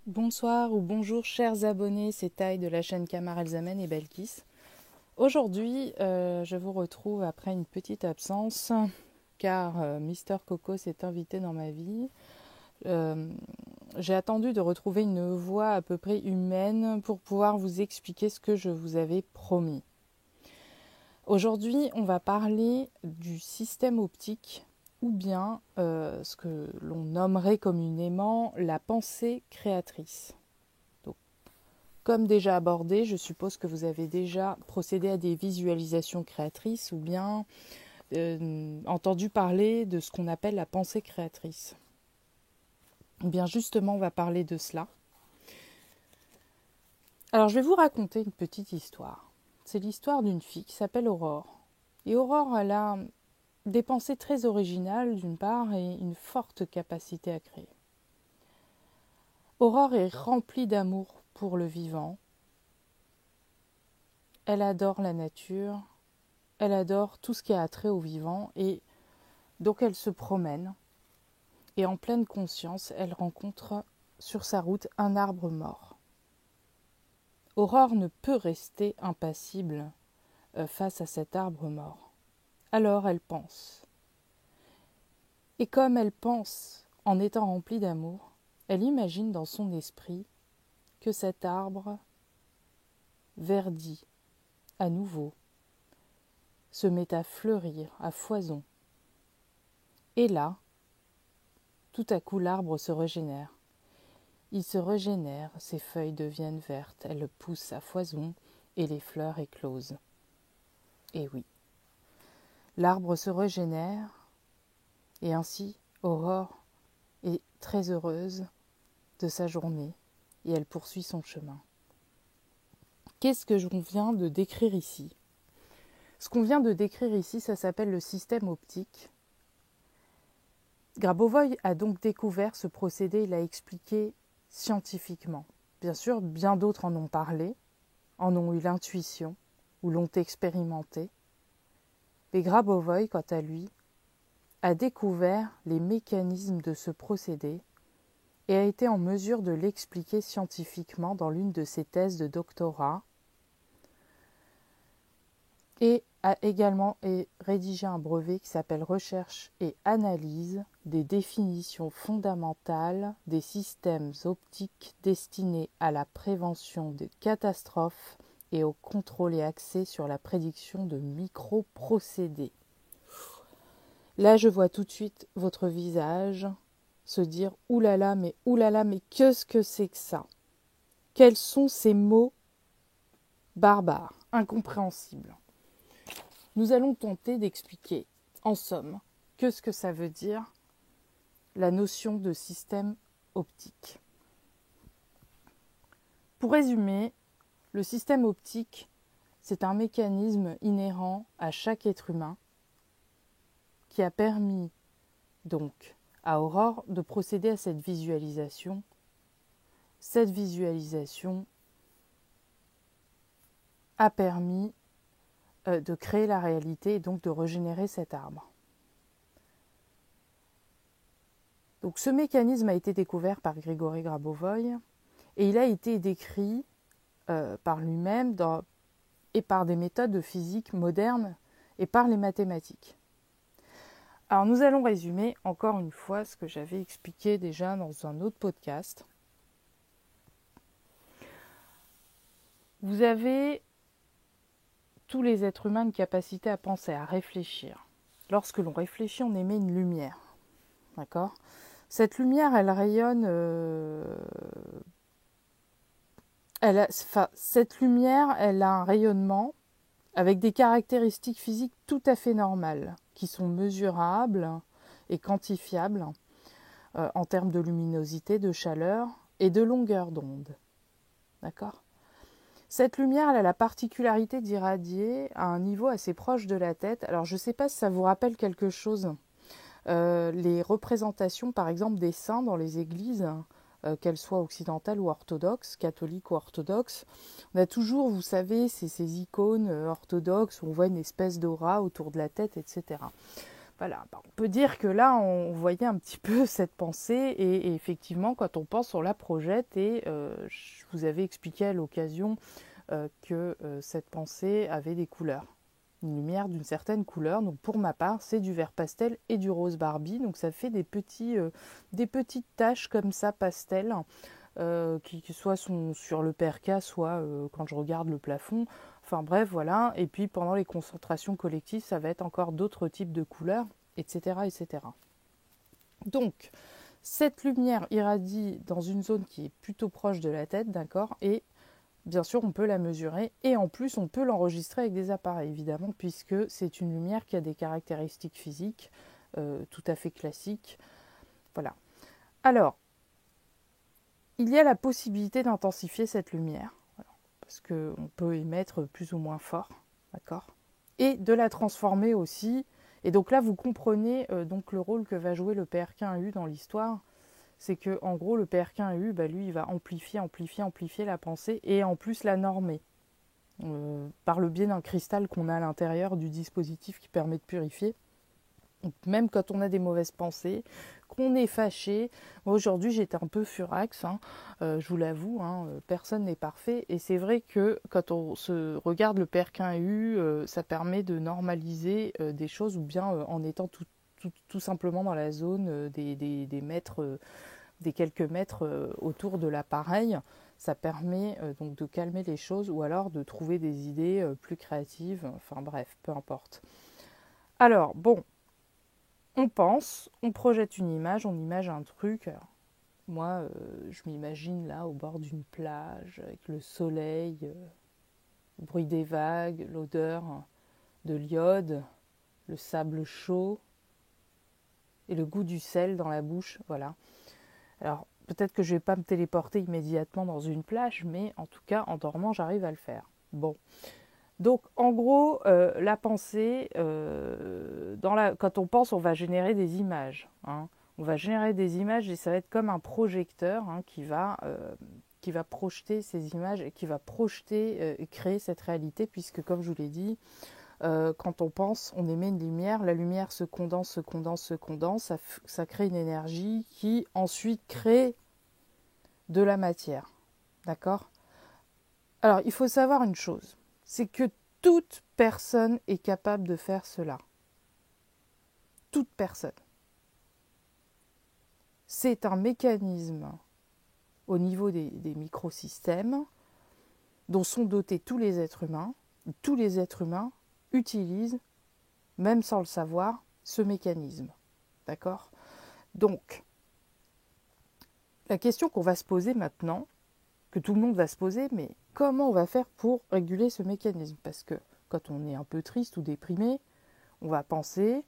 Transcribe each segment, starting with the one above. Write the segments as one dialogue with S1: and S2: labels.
S1: Bonsoir ou bonjour chers abonnés, c'est Taï de la chaîne Kamar Elzamen et Belkis. Aujourd'hui, je vous retrouve après une petite absence car Mister Coco s'est invité dans ma vie. J'ai attendu de retrouver une voix à peu près humaine pour pouvoir vous expliquer ce que je vous avais promis. Aujourd'hui, on va parler du système optique ou bien ce que l'on nommerait communément la pensée créatrice. Comme déjà abordé, je suppose que vous avez déjà procédé à des visualisations créatrices ou bien entendu parler de ce qu'on appelle la pensée créatrice. Bien justement, on va parler de cela. Alors, je vais vous raconter une petite histoire. C'est l'histoire d'une fille qui s'appelle Aurore. Et Aurore, elle a des pensées très originales d'une part et une forte capacité à créer. Aurore est remplie d'amour pour le vivant. Elle adore la nature. Elle adore tout ce qui a trait au vivant et donc elle se promène et en pleine conscience, elle rencontre sur sa route un arbre mort. Aurore ne peut rester impassible face à cet arbre mort. Alors elle pense. Et comme elle pense en étant remplie d'amour, elle imagine dans son esprit que cet arbre verdit à nouveau, se met à fleurir à foison. Et là, tout à coup, l'arbre se régénère. Il se régénère, ses feuilles deviennent vertes, elles poussent à foison et les fleurs éclosent. Et oui, l'arbre se régénère et ainsi Aurore est très heureuse de sa journée et elle poursuit son chemin. Qu'est-ce que l'on vient de décrire ici ? Ce qu'on vient de décrire ici, ça s'appelle le système optique. Grabovoi a donc découvert ce procédé, il l'a expliqué scientifiquement. Bien sûr, bien d'autres en ont parlé, en ont eu l'intuition ou l'ont expérimenté. Mais Grabovoi, quant à lui, a découvert les mécanismes de ce procédé et a été en mesure de l'expliquer scientifiquement dans l'une de ses thèses de doctorat et a également rédigé un brevet qui s'appelle Recherche et analyse des définitions fondamentales des systèmes optiques destinés à la prévention des catastrophes et au contrôle et accès sur la prédiction de microprocédés. Là, je vois tout de suite votre visage se dire « oulala, mais qu'est-ce que c'est que ça ?» Quels sont ces mots barbares, incompréhensibles ? Nous allons tenter d'expliquer, en somme, que ce que ça veut dire, la notion de système optique. Pour résumer, le système optique, c'est un mécanisme inhérent à chaque être humain qui a permis donc à Aurore de procéder à cette visualisation. Cette visualisation a permis de créer la réalité et donc de régénérer cet arbre. Donc ce mécanisme a été découvert par Grigory Grabovoi et il a été décrit par lui-même et par des méthodes de physique modernes et par les mathématiques. Alors nous allons résumer encore une fois ce que j'avais expliqué déjà dans un autre podcast. Vous avez tous les êtres humains une capacité à penser, à réfléchir. Lorsque l'on réfléchit, on émet une lumière. D'accord ? Cette lumière, elle rayonne... cette lumière, elle a un rayonnement avec des caractéristiques physiques tout à fait normales, qui sont mesurables et quantifiables en termes de luminosité, de chaleur et de longueur d'onde. D'accord ? Cette lumière, elle a la particularité d'irradier à un niveau assez proche de la tête. Alors, je ne sais pas si ça vous rappelle quelque chose. Les représentations, par exemple, des saints dans les églises, qu'elles soient occidentales ou orthodoxes, catholiques ou orthodoxes, on a toujours, vous savez, ces icônes orthodoxes où on voit une espèce d'aura autour de la tête, etc. Voilà, on peut dire que là, on voyait un petit peu cette pensée et effectivement, quand on pense, on la projette et je vous avais expliqué à l'occasion que cette pensée avait des couleurs. Une lumière d'une certaine couleur. Donc pour ma part, c'est du vert pastel et du rose Barbie. Donc ça fait des petites taches comme ça pastel qui soit sont sur le perca, soit quand je regarde le plafond. Enfin bref, voilà. Et puis pendant les concentrations collectives, ça va être encore d'autres types de couleurs, etc., etc. Donc, cette lumière irradie dans une zone qui est plutôt proche de la tête, d'accord, et bien sûr, on peut la mesurer et en plus, on peut l'enregistrer avec des appareils, évidemment, puisque c'est une lumière qui a des caractéristiques physiques tout à fait classiques. Voilà. Alors, il y a la possibilité d'intensifier cette lumière, voilà, parce qu'on peut émettre plus ou moins fort, d'accord, et de la transformer aussi. Et donc là, vous comprenez donc le rôle que va jouer le PRK1U dans l'histoire. C'est que en gros, le PRK1U, lui, il va amplifier la pensée et en plus la normer. Par le biais d'un cristal qu'on a à l'intérieur du dispositif qui permet de purifier. Donc, même quand on a des mauvaises pensées, qu'on est fâché. Moi, aujourd'hui, j'étais un peu furax, je vous l'avoue, personne n'est parfait. Et c'est vrai que quand on se regarde le PRK1U, ça permet de normaliser des choses ou bien en étant tout simplement dans la zone des mètres, des quelques mètres autour de l'appareil. Ça permet donc de calmer les choses ou alors de trouver des idées plus créatives. Enfin bref, peu importe. Alors, bon, on pense, on projette une image, on imagine un truc. Alors, moi, je m'imagine là au bord d'une plage, avec le soleil, le bruit des vagues, l'odeur de l'iode, le sable chaud et le goût du sel dans la bouche. Voilà. Alors, peut-être que je ne vais pas me téléporter immédiatement dans une plage, mais en tout cas, en dormant, j'arrive à le faire. Bon. Donc, en gros, la pensée, quand on pense, on va générer des images. On va générer des images et ça va être comme un projecteur qui va projeter ces images et qui va projeter et créer cette réalité, puisque, comme je vous l'ai dit, quand on pense, on émet une lumière, la lumière se condense, ça crée une énergie qui ensuite crée de la matière. D'accord ? Alors, il faut savoir une chose, c'est que toute personne est capable de faire cela. Toute personne. C'est un mécanisme au niveau des microsystèmes dont sont dotés tous les êtres humains. Tous les êtres humains utilisent, même sans le savoir, ce mécanisme. D'accord ? Donc, la question qu'on va se poser maintenant, que tout le monde va se poser, mais comment on va faire pour réguler ce mécanisme ? Parce que quand on est un peu triste ou déprimé, on va penser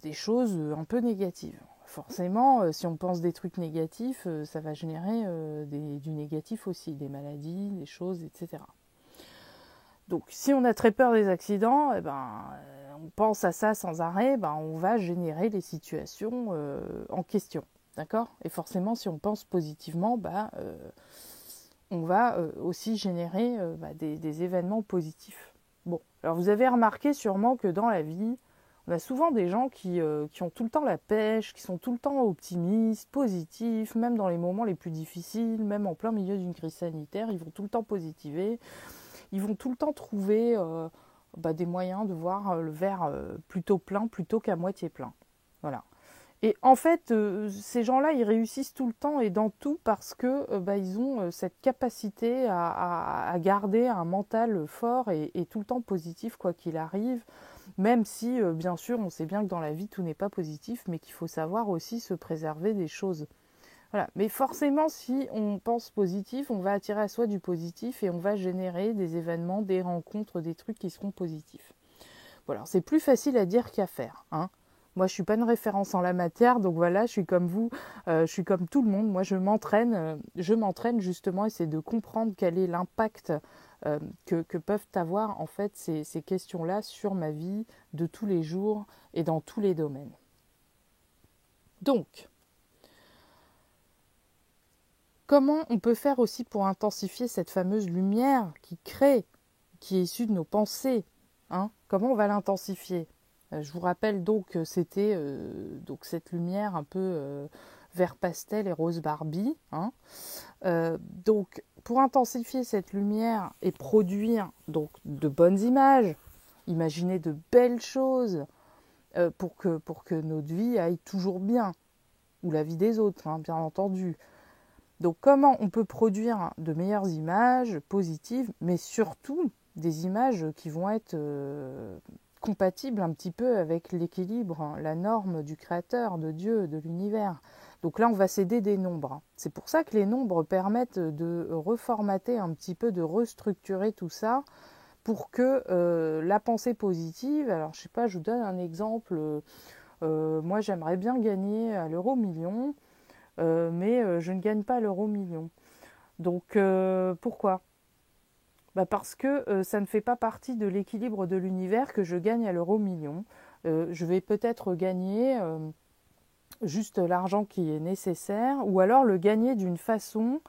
S1: des choses un peu négatives. Forcément, si on pense des trucs négatifs, ça va générer du négatif aussi, des maladies, des choses, etc. Donc, si on a très peur des accidents, on pense à ça sans arrêt, on va générer les situations en question. D'accord ? Et forcément, si on pense positivement, on va aussi générer des événements positifs. Bon, alors vous avez remarqué sûrement que dans la vie, on a souvent des gens qui ont tout le temps la pêche, qui sont tout le temps optimistes, positifs, même dans les moments les plus difficiles, même en plein milieu d'une crise sanitaire, ils vont tout le temps positiver, ils vont tout le temps trouver des moyens de voir le verre plutôt plein plutôt qu'à moitié plein. Voilà. Et en fait, ces gens-là, ils réussissent tout le temps et dans tout parce que ils ont cette capacité à garder un mental fort et tout le temps positif quoi qu'il arrive, même si, bien sûr, on sait bien que dans la vie, tout n'est pas positif, mais qu'il faut savoir aussi se préserver des choses. Voilà. Mais forcément, si on pense positif, on va attirer à soi du positif et on va générer des événements, des rencontres, des trucs qui seront positifs. Voilà, c'est plus facile à dire qu'à faire, Moi, je suis pas une référence en la matière, donc voilà, je suis comme vous, je suis comme tout le monde. Moi, je m'entraîne justement, essayer de comprendre quel est l'impact que peuvent avoir en fait ces questions-là sur ma vie de tous les jours et dans tous les domaines. Donc, comment on peut faire aussi pour intensifier cette fameuse lumière qui est issue de nos pensées, Comment on va l'intensifier ? Je vous rappelle donc que c'était donc cette lumière un peu vert pastel et rose Barbie. Hein. Donc pour intensifier cette lumière et produire donc de bonnes images, imaginer de belles choses pour que notre vie aille toujours bien, ou la vie des autres, hein, bien entendu. Donc comment on peut produire de meilleures images positives, mais surtout des images qui vont être compatibles un petit peu avec l'équilibre, hein, la norme du créateur, de Dieu, de l'univers. Donc là, on va s'aider des nombres. C'est pour ça que les nombres permettent de reformater un petit peu, de restructurer tout ça pour que la pensée positive, alors je sais pas, je vous donne un exemple, moi j'aimerais bien gagner à l'euro million, mais je ne gagne pas l'euro million. Donc pourquoi ? Parce que ça ne fait pas partie de l'équilibre de l'univers que je gagne à l'euro million. Je vais peut-être gagner juste l'argent qui est nécessaire, ou alors le gagner d'une façon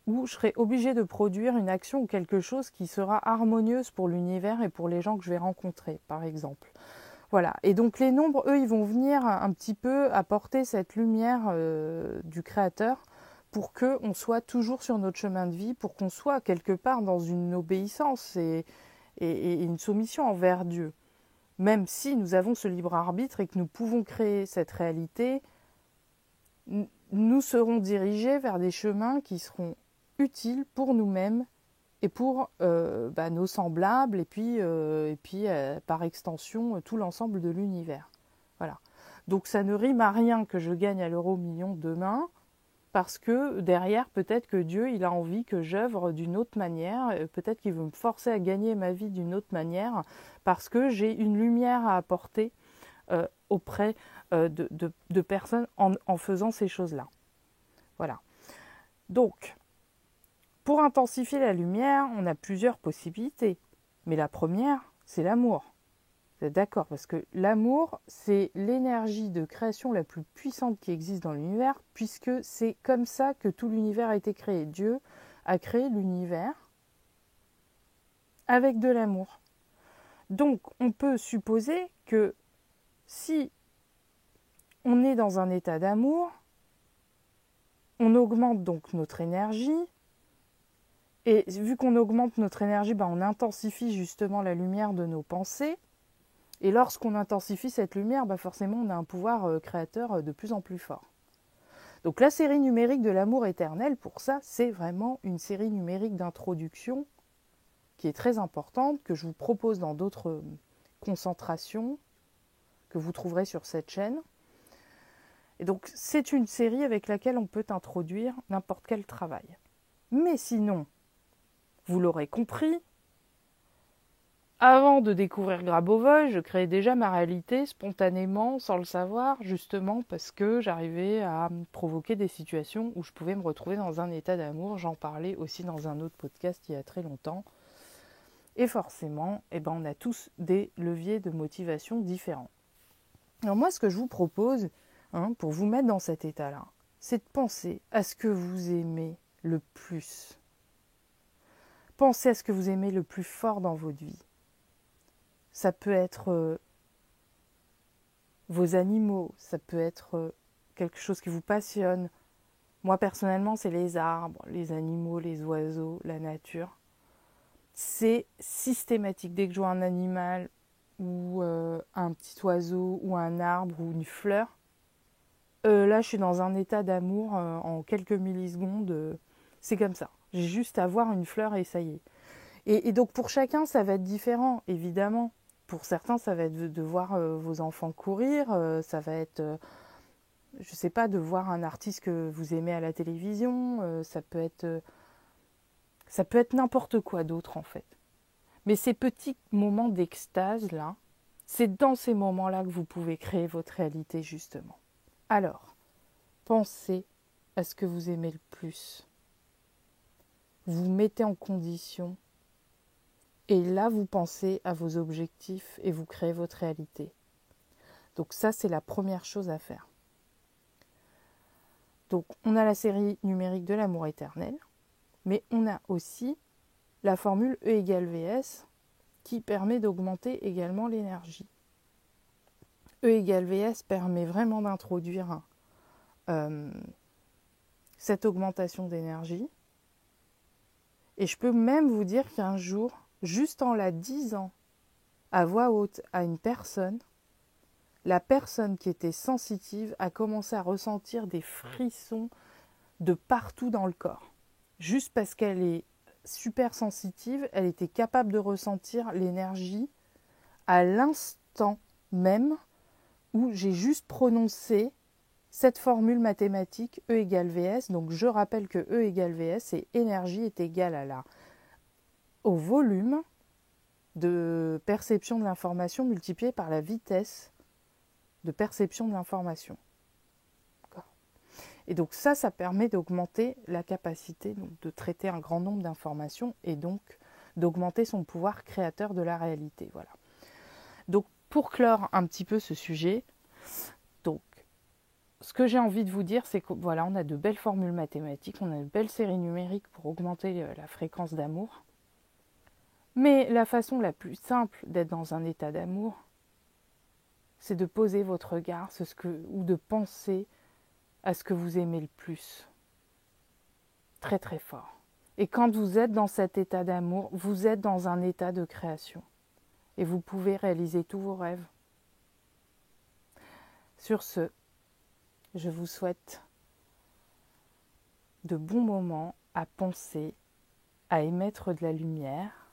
S1: où je serai obligée de produire une action ou quelque chose qui sera harmonieuse pour l'univers et pour les gens que je vais rencontrer, par exemple. Voilà. Et donc les nombres, eux, ils vont venir un petit peu apporter cette lumière du créateur pour qu'on soit toujours sur notre chemin de vie, pour qu'on soit quelque part dans une obéissance et une soumission envers Dieu. Même si nous avons ce libre arbitre et que nous pouvons créer cette réalité, nous serons dirigés vers des chemins qui seront utiles pour nous-mêmes et pour nos semblables, et puis par extension, tout l'ensemble de l'univers. Voilà. Donc ça ne rime à rien que je gagne à l'euro million demain, parce que derrière, peut-être que Dieu, il a envie que j'œuvre d'une autre manière, peut-être qu'il veut me forcer à gagner ma vie d'une autre manière, parce que j'ai une lumière à apporter auprès de personnes en faisant ces choses-là. Voilà. Donc, pour intensifier la lumière, on a plusieurs possibilités. Mais la première, c'est l'amour. Vous êtes d'accord ? Parce que l'amour, c'est l'énergie de création la plus puissante qui existe dans l'univers, puisque c'est comme ça que tout l'univers a été créé. Dieu a créé l'univers avec de l'amour. Donc, on peut supposer que si on est dans un état d'amour, on augmente donc notre énergie. Et vu qu'on augmente notre énergie, on intensifie justement la lumière de nos pensées. Et lorsqu'on intensifie cette lumière, forcément on a un pouvoir créateur de plus en plus fort. Donc la série numérique de l'amour éternel, pour ça, c'est vraiment une série numérique d'introduction qui est très importante, que je vous propose dans d'autres concentrations que vous trouverez sur cette chaîne. Et donc c'est une série avec laquelle on peut introduire n'importe quel travail. Mais sinon, vous l'aurez compris, avant de découvrir Grabovoi, je créais déjà ma réalité spontanément, sans le savoir, justement parce que j'arrivais à provoquer des situations où je pouvais me retrouver dans un état d'amour. J'en parlais aussi dans un autre podcast il y a très longtemps. Et forcément, on a tous des leviers de motivation différents. Alors moi, ce que je vous propose, pour vous mettre dans cet état-là, c'est de penser à ce que vous aimez le plus. Pensez à ce que vous aimez le plus fort dans votre vie. Ça peut être vos animaux, ça peut être quelque chose qui vous passionne. Moi, personnellement, c'est les arbres, les animaux, les oiseaux, la nature. C'est systématique. Dès que je vois un animal ou un petit oiseau ou un arbre ou une fleur, là, je suis dans un état d'amour en quelques millisecondes. C'est comme ça. J'ai juste à voir une fleur et ça y est. Et donc, pour chacun, ça va être différent, évidemment. Pour certains, ça va être de voir vos enfants courir, ça va être, je ne sais pas, de voir un artiste que vous aimez à la télévision, ça peut être n'importe quoi d'autre en fait. Mais ces petits moments d'extase-là, c'est dans ces moments-là que vous pouvez créer votre réalité justement. Alors, pensez à ce que vous aimez le plus. Vous mettez en condition. Et là, vous pensez à vos objectifs et vous créez votre réalité. Donc ça, c'est la première chose à faire. Donc, on a la série numérique de l'amour éternel, mais on a aussi la formule E = VS qui permet d'augmenter également l'énergie. E égale VS permet vraiment d'introduire cette augmentation d'énergie. Et je peux même vous dire qu'un jour, juste en la disant à voix haute à une personne, la personne qui était sensitive a commencé à ressentir des frissons de partout dans le corps. Juste parce qu'elle est super sensitive, elle était capable de ressentir l'énergie à l'instant même où j'ai juste prononcé cette formule mathématique E égale VS. Donc je rappelle que E égale VS et énergie est égale au volume de perception de l'information multiplié par la vitesse de perception de l'information. Et donc ça permet d'augmenter la capacité de traiter un grand nombre d'informations et donc d'augmenter son pouvoir créateur de la réalité. Voilà. Donc pour clore un petit peu ce sujet, donc ce que j'ai envie de vous dire, c'est que voilà, on a de belles formules mathématiques, on a de belles séries numériques pour augmenter la fréquence d'amour. Mais la façon la plus simple d'être dans un état d'amour, c'est de poser votre regard ou de penser à ce que vous aimez le plus. Très très fort. Et quand vous êtes dans cet état d'amour, vous êtes dans un état de création. Et vous pouvez réaliser tous vos rêves. Sur ce, je vous souhaite de bons moments à penser, à émettre de la lumière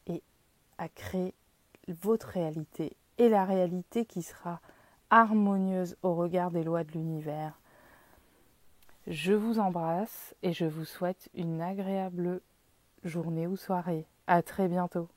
S1: et à créer votre réalité et la réalité qui sera harmonieuse au regard des lois de l'univers. Je vous embrasse et je vous souhaite une agréable journée ou soirée. À très bientôt.